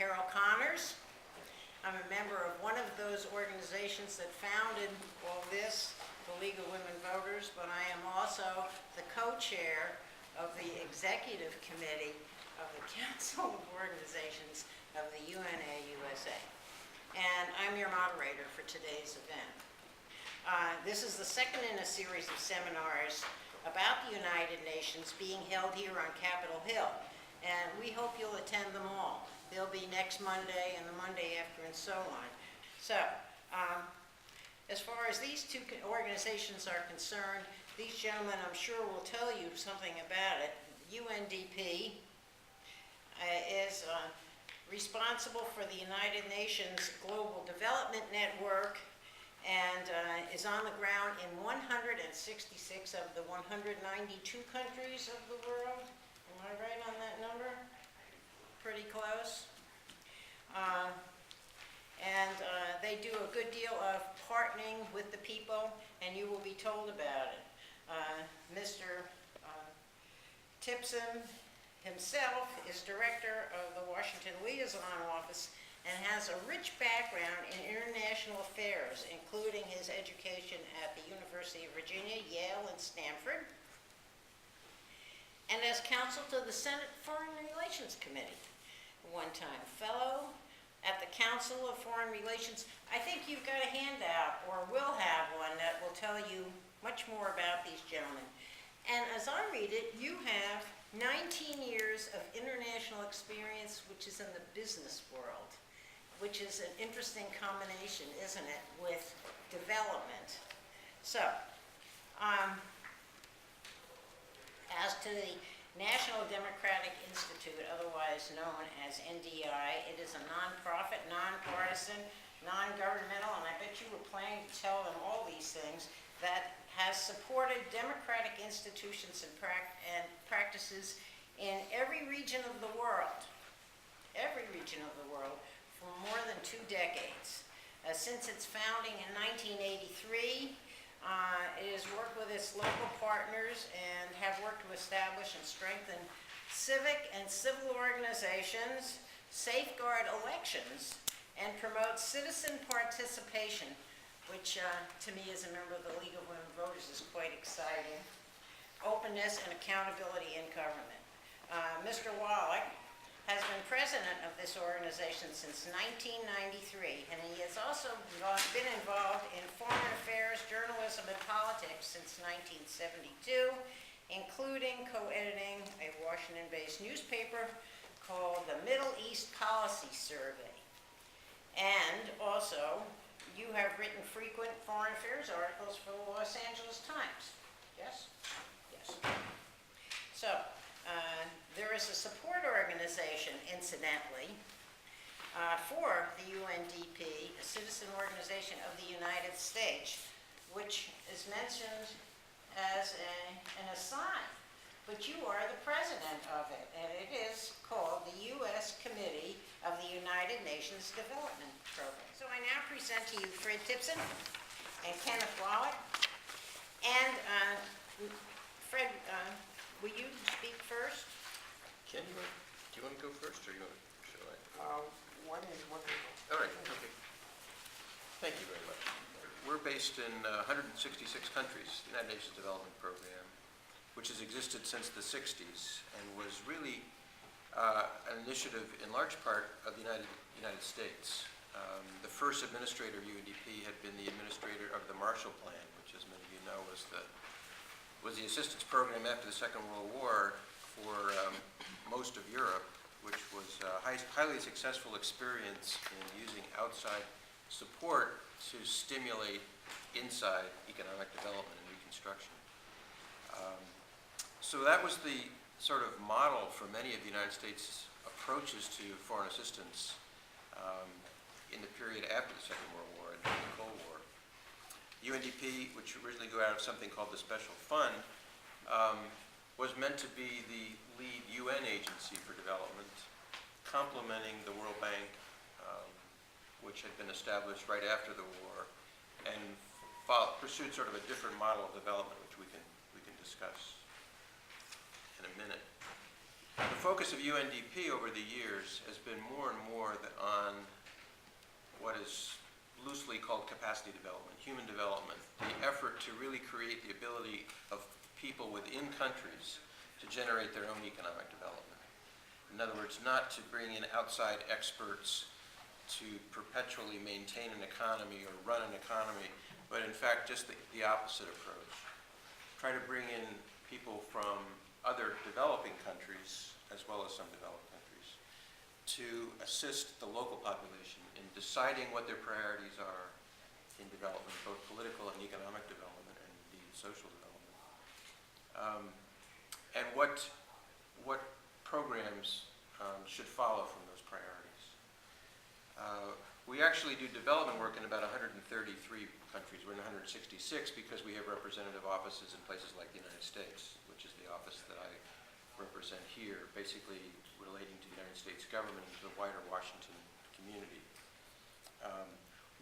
Carol Connors. I'm a member of one of those organizations that founded all this, the League of Women Voters, but I am also the co-chair of the executive committee of the Council of Organizations of the UNDP-USA. And I'm your moderator for today's event. This is the second in a series of seminars about the United Nations being held here on Capitol Hill. And we hope you'll attend them all. They'll be next Monday and the Monday after and so on. So, as far as these two organizations are concerned, these gentlemen I'm sure will tell you something about it. UNDP is responsible for the United Nations Global Development Network and is on the ground in 166 of the 192 countries of the world. Am I right on that number? Pretty close. They do a good deal of partnering with the people, and you will be told about it. Mr. Tipson himself is director of the Washington Liaison Office and has a rich background in international affairs, including his education at the University of Virginia, Yale, and Stanford, and as counsel to the Senate Foreign Relations Committee. One time fellow at the Council of Foreign Relations. I think you've got a handout, or will have one, that will tell you much more about these gentlemen. And as I read it, you have 19 years of international experience, which is in the business world, which is an interesting combination, isn't it, with development. So, as to the National Democratic Institute, otherwise known as NDI, it is a non-profit, non-partisan, non-governmental, and I bet you were planning to tell them all these things, that has supported democratic institutions and practices in every region of the world, for more than 2 decades. Since its founding in 1983, it has worked with its local partners and have worked to establish and strengthen civic and civil organizations, safeguard elections, and promote citizen participation, which to me as a member of the League of Women Voters is quite exciting. Openness and accountability in government. Mr. Wollack has been president of this organization since 1993, and he has also been involved in foreign affairs, journalism, and politics since 1972, including co-editing a Washington-based newspaper called the Middle East Policy Survey. And also, you have written frequent foreign affairs articles for the Los Angeles Times. Yes? Yes. So, there is a support organization, incidentally, for the UNDP, a citizen organization of the United States, which is mentioned as an aside, but you are the president of it, and it is called the U.S. Committee of the United Nations Development Program. So I now present to you Fred Tipson and Kenneth Wollack. And Fred, will you speak first? Ken, do you want to go first, or shall I? One is wonderful. All right, okay. Thank you very much. We're based in 166 countries, the United Nations Development Program, which has existed since the 60s and was really an initiative in large part of the United States. The first administrator of UNDP had been the administrator of the Marshall Plan, which, as many of you know, was the assistance program after the Second World War for most of Europe, which was a highly successful experience in using outside support to stimulate inside economic development and reconstruction. So that was the sort of model for many of the United States' approaches to foreign assistance in the period after the Second World War and the Cold War. UNDP, which originally grew out of something called the Special Fund, was meant to be the lead UN agency for development, complementing the World Bank, which had been established right after the war, and pursued sort of a different model of development, which we can discuss in a minute. The focus of UNDP over the years has been more and more on what is loosely called capacity development, human development, the effort to really create the ability of people within countries to generate their own economic development. In other words, not to bring in outside experts to perpetually maintain an economy or run an economy, but in fact just the opposite approach. Try to bring in people from other developing countries, as well as some developed countries, to assist the local population in deciding what their priorities are in development, both political and economic development, and indeed social development. And what programs should follow from those priorities. We actually do development work in about 133 countries. We're in 166 because we have representative offices in places like the United States, which is the office that I represent here, basically relating to the United States government and to the wider Washington community.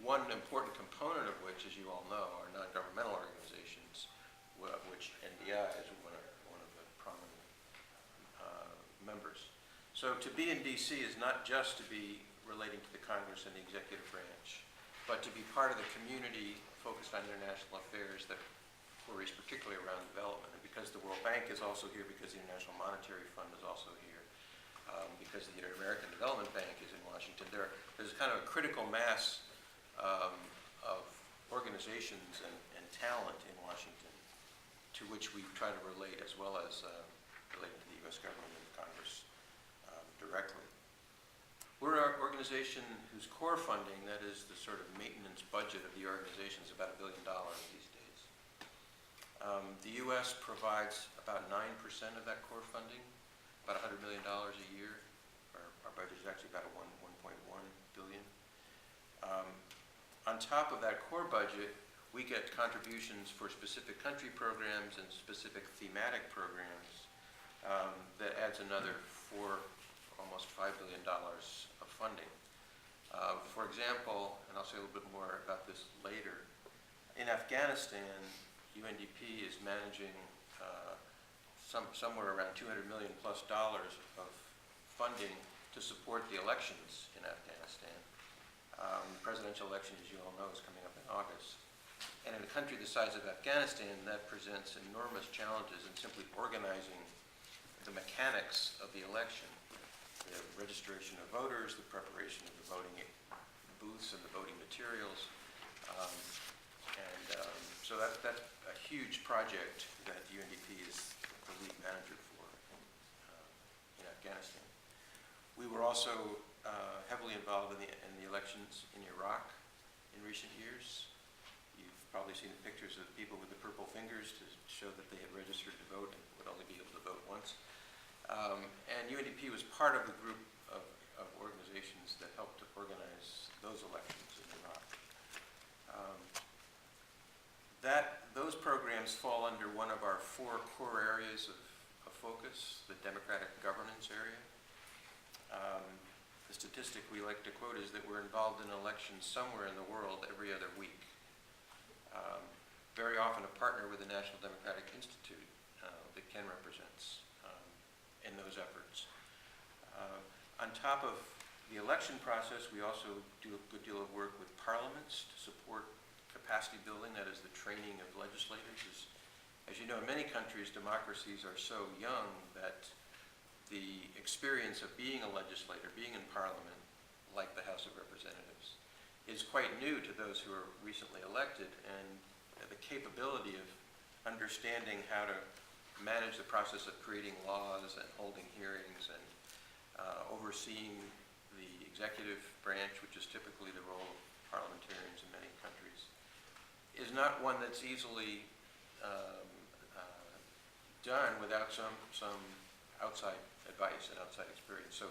One important component of which, as you all know, are non-governmental organizations, which NDI is one of the prominent members. So to be in DC is not just to be relating to the Congress and the executive branch, but to be part of the community focused on international affairs that worries particularly around development. And because the World Bank is also here, because the International Monetary Fund is also here, because the Inter-American Development Bank is in Washington, there's kind of a critical mass of organizations and talent in Washington to which we try to relate, as well as relating to the U.S. government and Congress directly. We're an organization whose core funding, that is the sort of maintenance budget of the organization, is about $1 billion these days. The U.S. provides about 9% of that core funding, about $100 million a year. Our budget is actually about $1.1 billion. On top of that core budget, we get contributions for specific country programs and specific thematic programs that adds another almost $5 billion of funding. For example, and I'll say a little bit more about this later, in Afghanistan, UNDP is managing somewhere around $200 million plus of funding to support the elections in Afghanistan. The presidential election, as you all know, is coming up in August. And in a country the size of Afghanistan, that presents enormous challenges in simply organizing the mechanics of the election. The registration of voters, the preparation of the voting booths and the voting materials. So that's a huge project that UNDP is the lead manager for in Afghanistan. We were also heavily involved in the elections in Iraq in recent years. You've probably seen the pictures of people with the purple fingers to show that they had registered to vote and would only be able to vote once. And UNDP was part of the group of organizations that helped to organize those elections in Iraq. Those programs fall under one of our 4 core areas of focus, the democratic governance area. The statistic we like to quote is that we're involved in elections somewhere in the world every other week. Very often a partner with the National Democratic Institute that Ken represents in those efforts. On top of the election process, we also do a good deal of work with parliaments to support capacity building, that is the training of legislators. As you know, in many countries, democracies are so young that the experience of being a legislator, being in parliament, like the House of Representatives, is quite new to those who are recently elected, and the capability of understanding how to manage the process of creating laws and holding hearings and overseeing the executive branch, which is typically the role of parliamentarians in many countries, is not one that's easily done without some outside advice and outside experience. So